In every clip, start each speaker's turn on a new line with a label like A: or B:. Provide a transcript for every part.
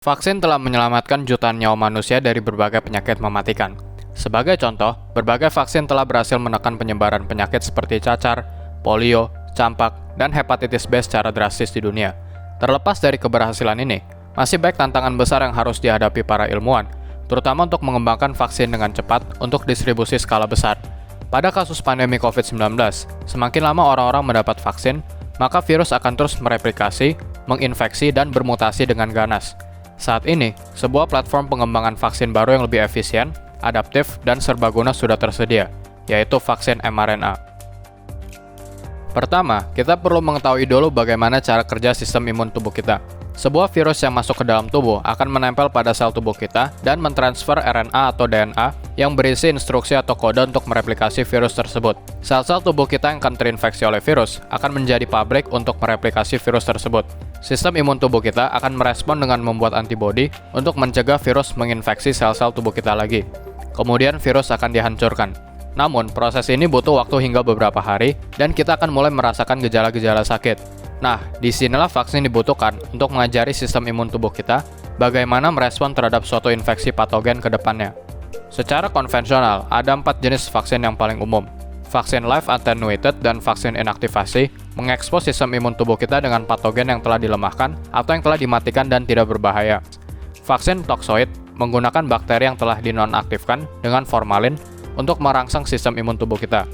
A: Vaksin telah menyelamatkan jutaan nyawa manusia dari berbagai penyakit mematikan. Sebagai contoh, berbagai vaksin telah berhasil menekan penyebaran penyakit seperti cacar, polio, campak, dan hepatitis B secara drastis di dunia. Terlepas dari keberhasilan ini, masih banyak tantangan besar yang harus dihadapi para ilmuwan, terutama untuk mengembangkan vaksin dengan cepat untuk distribusi skala besar. Pada kasus pandemi COVID-19, semakin lama orang-orang mendapat vaksin, maka virus akan terus mereplikasi, menginfeksi, dan bermutasi dengan ganas. Saat ini, sebuah platform pengembangan vaksin baru yang lebih efisien, adaptif, dan serbaguna sudah tersedia, yaitu vaksin mRNA. Pertama, kita perlu mengetahui dulu bagaimana cara kerja sistem imun tubuh kita. Sebuah virus yang masuk ke dalam tubuh akan menempel pada sel tubuh kita dan mentransfer RNA atau DNA yang berisi instruksi atau kode untuk mereplikasi virus tersebut. Sel-sel tubuh kita yang akan terinfeksi oleh virus akan menjadi pabrik untuk mereplikasi virus tersebut. Sistem imun tubuh kita akan merespon dengan membuat antibodi untuk mencegah virus menginfeksi sel-sel tubuh kita lagi. Kemudian virus akan dihancurkan. Namun, proses ini butuh waktu hingga beberapa hari, dan kita akan mulai merasakan gejala-gejala sakit. Nah, disinilah vaksin dibutuhkan untuk mengajari sistem imun tubuh kita bagaimana merespon terhadap suatu infeksi patogen ke depannya. Secara konvensional, ada 4 jenis vaksin yang paling umum. Vaksin live attenuated dan vaksin inaktivasi mengekspos sistem imun tubuh kita dengan patogen yang telah dilemahkan atau yang telah dimatikan dan tidak berbahaya. Vaksin toxoid menggunakan bakteri yang telah dinonaktifkan dengan formalin untuk merangsang sistem imun tubuh kita.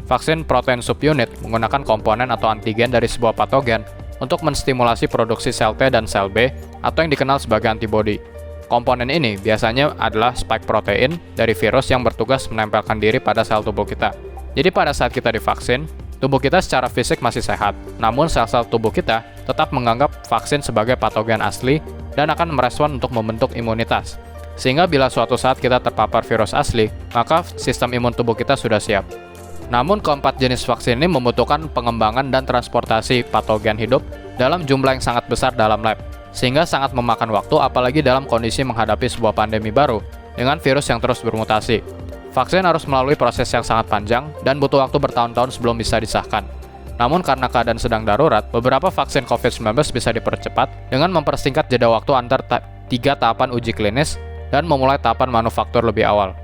A: Vaksin protein subunit menggunakan komponen atau antigen dari sebuah patogen untuk menstimulasi produksi sel T dan sel B atau yang dikenal sebagai antibodi. Komponen ini biasanya adalah spike protein dari virus yang bertugas menempelkan diri pada sel tubuh kita. Jadi pada saat kita divaksin, tubuh kita secara fisik masih sehat, namun sel-sel tubuh kita tetap menganggap vaksin sebagai patogen asli dan akan merespon untuk membentuk imunitas. Sehingga bila suatu saat kita terpapar virus asli, maka sistem imun tubuh kita sudah siap. Namun keempat jenis vaksin ini membutuhkan pengembangan dan transportasi patogen hidup dalam jumlah yang sangat besar dalam lab, sehingga sangat memakan waktu apalagi dalam kondisi menghadapi sebuah pandemi baru dengan virus yang terus bermutasi. Vaksin harus melalui proses yang sangat panjang dan butuh waktu bertahun-tahun sebelum bisa disahkan. Namun karena keadaan sedang darurat, beberapa vaksin COVID-19 bisa dipercepat dengan mempersingkat jeda waktu antar 3 tahapan uji klinis dan memulai tahapan manufaktur lebih awal.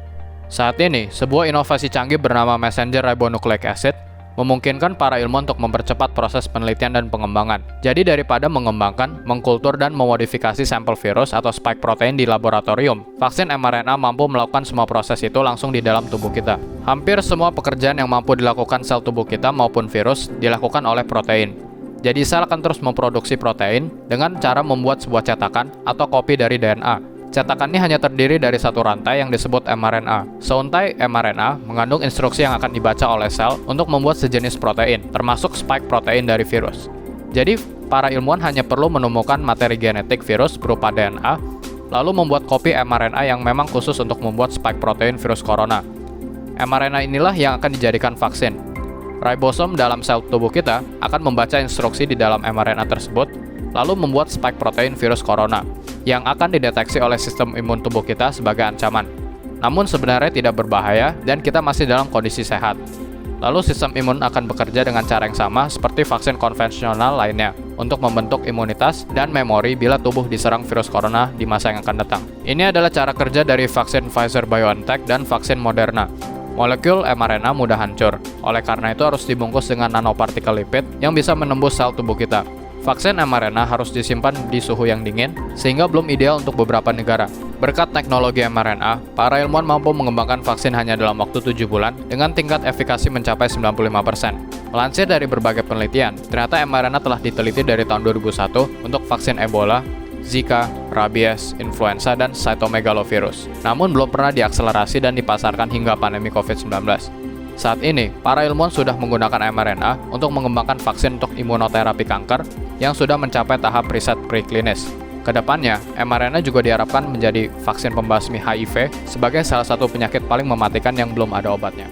A: Saat ini, sebuah inovasi canggih bernama messenger ribonucleic acid memungkinkan para ilmuwan untuk mempercepat proses penelitian dan pengembangan. Jadi daripada mengembangkan, mengkultur, dan memodifikasi sampel virus atau spike protein di laboratorium, vaksin mRNA mampu melakukan semua proses itu langsung di dalam tubuh kita. Hampir semua pekerjaan yang mampu dilakukan sel tubuh kita maupun virus dilakukan oleh protein. Jadi sel akan terus memproduksi protein dengan cara membuat sebuah cetakan atau kopi dari DNA. Cetakan ini hanya terdiri dari satu rantai yang disebut mRNA. Seuntai mRNA mengandung instruksi yang akan dibaca oleh sel untuk membuat sejenis protein, termasuk spike protein dari virus. Jadi, para ilmuwan hanya perlu menemukan materi genetik virus berupa DNA, lalu membuat kopi mRNA yang memang khusus untuk membuat spike protein virus corona. mRNA inilah yang akan dijadikan vaksin. Ribosom dalam sel tubuh kita akan membaca instruksi di dalam mRNA tersebut, lalu membuat spike protein virus corona, yang akan dideteksi oleh sistem imun tubuh kita sebagai ancaman. Namun sebenarnya tidak berbahaya dan kita masih dalam kondisi sehat. Lalu sistem imun akan bekerja dengan cara yang sama seperti vaksin konvensional lainnya untuk membentuk imunitas dan memori bila tubuh diserang virus corona di masa yang akan datang. Ini adalah cara kerja dari vaksin Pfizer-BioNTech dan vaksin Moderna. Molekul mRNA mudah hancur, oleh karena itu harus dibungkus dengan nanopartikel lipid yang bisa menembus sel tubuh kita. Vaksin mRNA harus disimpan di suhu yang dingin, sehingga belum ideal untuk beberapa negara. Berkat teknologi mRNA, para ilmuwan mampu mengembangkan vaksin hanya dalam waktu 7 bulan dengan tingkat efikasi mencapai 95%. Melansir dari berbagai penelitian, ternyata mRNA telah diteliti dari tahun 2001 untuk vaksin Ebola, Zika, rabies, influenza, dan cytomegalovirus. Namun belum pernah diakselerasi dan dipasarkan hingga pandemi COVID-19. Saat ini, para ilmuwan sudah menggunakan mRNA untuk mengembangkan vaksin untuk imunoterapi kanker yang sudah mencapai tahap riset preklinis. Kedepannya, mRNA juga diharapkan menjadi vaksin pembasmi HIV sebagai salah satu penyakit paling mematikan yang belum ada obatnya.